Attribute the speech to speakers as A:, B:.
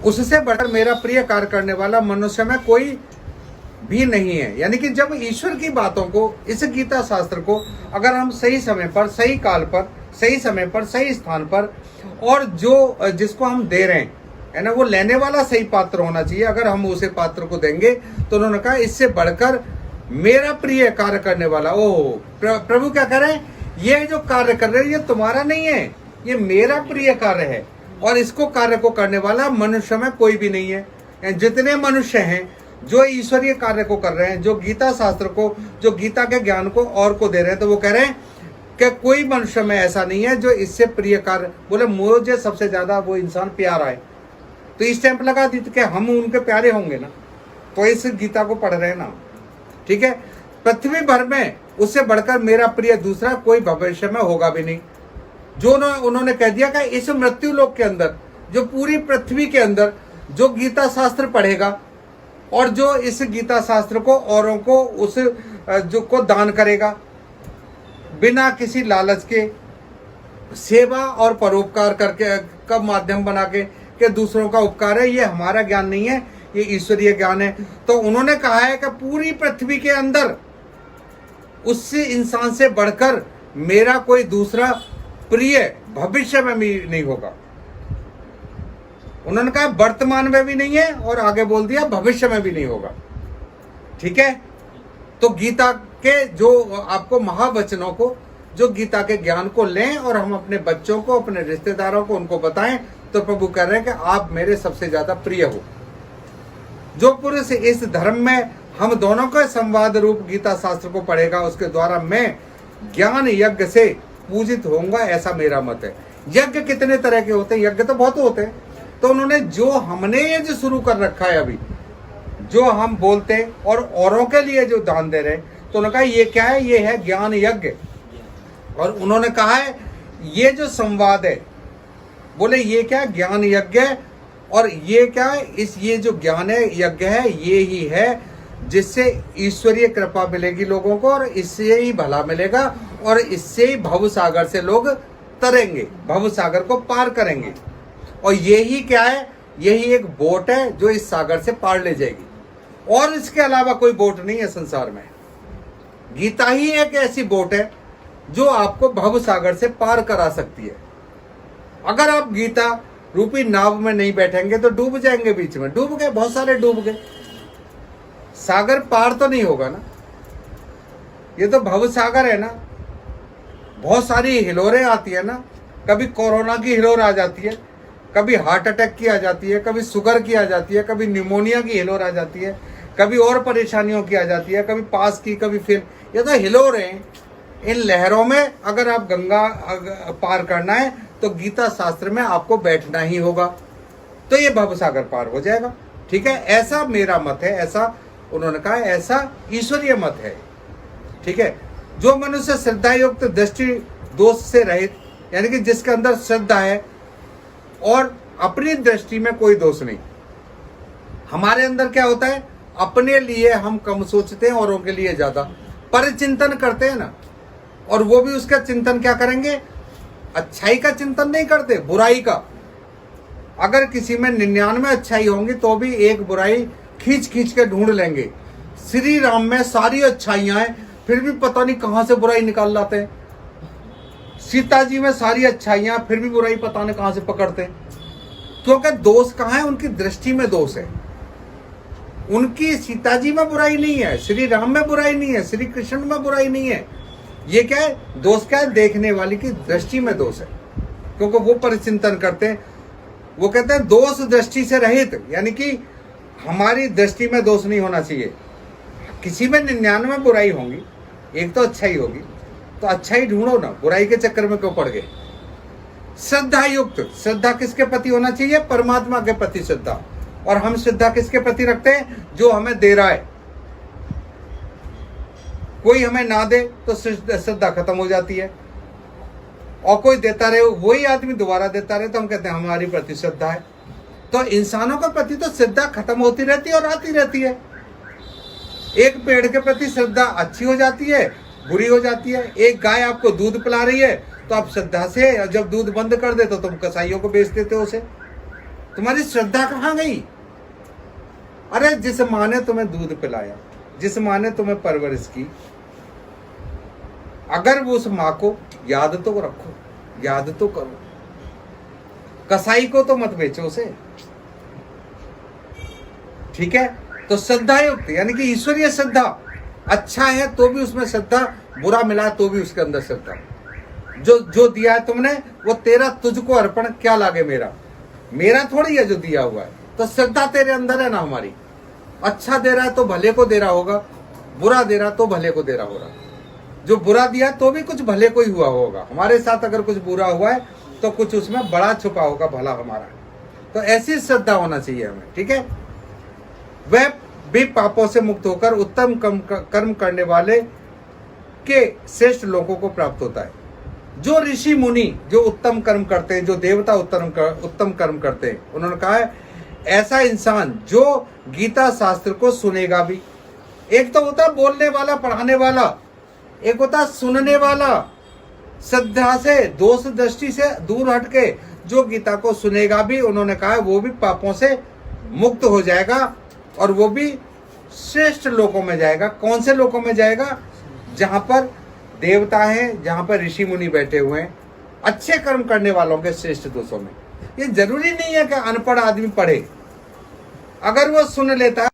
A: उससे बढ़कर मेरा प्रिय कार्य करने वाला मनुष्य में कोई भी नहीं है। यानी कि जब ईश्वर की बातों को, इस गीता शास्त्र को अगर हम सही समय पर, सही काल पर, सही समय पर, सही स्थान पर, और जो जिसको हम दे रहे हैं, है ना, वो लेने वाला सही पात्र होना चाहिए। अगर हम उसे पात्र को देंगे तो उन्होंने कहा इससे बढ़कर मेरा प्रिय कार्य करने वाला, ओह प्रभु क्या कह रहे हैं, ये जो कार्य कर रहे हैं ये तुम्हारा नहीं है, ये मेरा प्रिय कार्य है, और इसको कार्य को करने वाला मनुष्य में कोई भी नहीं है। जितने मनुष्य हैं जो ईश्वरीय कार्य को कर रहे हैं, जो गीता शास्त्र को, जो गीता के ज्ञान को और को दे रहे हैं, तो वो कह रहे हैं कि कोई मनुष्य में ऐसा नहीं है जो इससे प्रिय कार्य, बोले मुझे सबसे ज्यादा वो इंसान प्यारा है। तो इस टाइम लगा दी कि हम उनके प्यारे होंगे ना, तो इस गीता को पढ़ रहे हैं ना, ठीक है। पृथ्वी भर में उससे बढ़कर मेरा प्रिय दूसरा कोई भविष्य में होगा भी नहीं। जो उन्होंने कह दिया कि इस मृत्यु लोक के अंदर, जो पूरी पृथ्वी के अंदर जो गीता शास्त्र पढ़ेगा और जो इस गीता शास्त्र को औरों को उस जो को दान करेगा बिना किसी लालच के, सेवा और परोपकार करके का माध्यम बना के दूसरों का उपकार है, ये हमारा ज्ञान नहीं है, ये ईश्वरीय ज्ञान है। तो उन्होंने कहा है कि पूरी पृथ्वी के अंदर उससे इंसान से बढ़कर मेरा कोई दूसरा प्रिय भविष्य में भी नहीं होगा। उन्होंने कहा वर्तमान में भी नहीं है, और आगे बोल दिया भविष्य में भी नहीं होगा, ठीक है। तो गीता के जो आपको महावचनों को, जो गीता के ज्ञान को लें और हम अपने बच्चों को, अपने रिश्तेदारों को उनको बताएं, तो प्रभु कह रहे हैं कि आप मेरे सबसे ज्यादा प्रिय हो। जो पुरुष इस धर्म में हम दोनों का संवाद रूप गीता शास्त्र को पढ़ेगा, उसके द्वारा मैं ज्ञान यज्ञ से पूजित होऊंगा, ऐसा मेरा मत है। यज्ञ कितने तरह के होते हैं? यज्ञ तो बहुत होते हैं। तो उन्होंने जो हमने ये जो शुरू कर रखा है अभी, जो हम बोलते हैं और औरों के लिए जो दान दे रहे हैं, तो उन्होंने कहा ये क्या है? ये है ज्ञान यज्ञ। और उन्होंने कहा है ये जो संवाद है, बोले ये क्या? ज्ञान यज्ञ। और ये क्या है? ये जो ज्ञान है, यज्ञ है, ये ही है जिससे ईश्वरीय कृपा मिलेगी लोगों को, और इससे ही भला मिलेगा, और इससे ही भव सागर से लोग तरेंगे, भव सागर को पार करेंगे। और यही क्या है? यही एक बोट है जो इस सागर से पार ले जाएगी, और इसके अलावा कोई बोट नहीं है संसार में। गीता ही एक ऐसी बोट है जो आपको भव सागर से पार करा सकती है। अगर आप गीता रूपी नाव में नहीं बैठेंगे तो डूब जाएंगे, बीच में डूब गए, बहुत सारे डूब गए, सागर पार तो नहीं होगा ना। ये तो भव सागर है ना। बहुत सारी हिलोरें आती है ना, कभी कोरोना की हिलोर आ जाती है, कभी हार्ट अटैक की आ जाती है, कभी शुगर की आ जाती है, कभी निमोनिया की हिलोर आ जाती है, कभी और परेशानियों की आ जाती है, कभी पास की, कभी फिर। ये तो हिलोर हैं। इन लहरों में अगर आप गंगा पार करना है तो गीता शास्त्र में आपको बैठना ही होगा, तो ये भव सागर पार हो जाएगा, ठीक है। ऐसा मेरा मत है, ऐसा उन्होंने कहा, ऐसा ईश्वरीय मत है, ठीक है। जो मनुष्य श्रद्धा युक्त, दृष्टि दोष से रहित, यानी कि जिसके अंदर श्रद्धा है और अपनी दृष्टि में कोई दोष नहीं। हमारे अंदर क्या होता है? अपने लिए हम कम सोचते हैं, औरों के लिए ज्यादा परिचिंतन करते हैं ना। और वो भी उसका चिंतन क्या करेंगे? अच्छाई का चिंतन नहीं करते, बुराई का। अगर किसी में 99 अच्छाई होंगी तो भी एक बुराई खींच खींच के ढूंढ लेंगे। श्री राम में सारी अच्छाइयां हैं, फिर भी पता नहीं कहां से बुराई निकाल लाते हैं। सीता जी में सारी अच्छाइयां, फिर भी बुराई पता नहीं कहां से पकड़ते हैं। क्योंकि दोष कहां है? उनकी दृष्टि में दोष है। उनकी सीता जी में बुराई नहीं है, श्री राम में बुराई नहीं है, श्री कृष्ण में बुराई नहीं है। ये क्या है? दोष क्या है? देखने वाली की दृष्टि में दोष है, क्योंकि वो परिचिंतन करते हैं। वो कहते हैं दोष दृष्टि से रहित, यानी कि हमारी दृष्टि में दोष नहीं होना चाहिए। किसी में 99 बुराई होंगी, एक तो अच्छाई होगी, तो अच्छाई ढूंढो ना, बुराई के चक्कर में क्यों पड़ गए। श्रद्धा युक्त, श्रद्धा किसके प्रति होना चाहिए? परमात्मा के प्रति श्रद्धा। और हम श्रद्धा किसके प्रति रखते हैं? जो हमें दे रहा है। कोई हमें ना दे तो श्रद्धा खत्म हो जाती है, और कोई देता रहे, वही आदमी दोबारा देता रहे, तो हम कहते हैं हमारी प्रति श्रद्धा है। तो इंसानों के प्रति तो श्रद्धा खत्म होती रहती है और आती रहती है। एक पेड़ के प्रति श्रद्धा अच्छी हो जाती है, बुरी हो जाती है। एक गाय आपको दूध पिला रही है तो आप श्रद्धा से, जब दूध बंद कर दे तो तुम कसाईयों को बेच देते हो उसे। तुम्हारी श्रद्धा कहाँ गई? अरे जिस माँ ने तुम्हें दूध पिलाया, जिस माँ ने तुम्हें परवरिश की, अगर वो उस माँ को याद तो रखो, याद तो करो। कसाई को तो मत बेचो उसे, ठीक है? तो श्रद्धा युक्त यानी कि ईश्वरीय श्रद्धा, अच्छा है तो भी उसमें श्रद्धा, बुरा मिला तो भी उसके अंदर श्रद्धा। जो दिया है तुमने वो तेरा, तुझको अर्पण क्या लागे मेरा, मेरा थोड़ी है जो दिया हुआ है। तो श्रद्धा तेरे अंदर है ना हमारी। अच्छा दे रहा है तो भले को दे रहा होगा, बुरा दे रहा तो भले को दे रहा होगा। जो बुरा दिया तो भी कुछ भले को ही हुआ होगा। हमारे साथ अगर कुछ बुरा हुआ है तो कुछ उसमें बड़ा छुपा होगा भला हमारा। तो ऐसी श्रद्धा होना चाहिए हमें, ठीक है? वह भी पापों से मुक्त होकर उत्तम कर्म करने वाले के श्रेष्ठ लोगों को प्राप्त होता है। जो ऋषि मुनि जो उत्तम कर्म करते हैं, जो देवता उत्तम कर्म करते हैं, उन्होंने कहा है ऐसा इंसान जो गीता शास्त्र को सुनेगा भी। एक तो होता है बोलने वाला, पढ़ाने वाला, एक होता है सुनने वाला, श्रद्धा से, दोष दृष्टि से दूर हटके जो गीता को सुनेगा भी, उन्होंने कहा है वो भी पापों से मुक्त हो जाएगा और वो भी श्रेष्ठ लोकों में जाएगा। कौन से लोकों में जाएगा? जहां पर देवता हैं, जहां पर ऋषि मुनि बैठे हुए हैं, अच्छे कर्म करने वालों के श्रेष्ठ दोषों में। ये जरूरी नहीं है कि अनपढ़ आदमी पढ़े, अगर वो सुन लेता है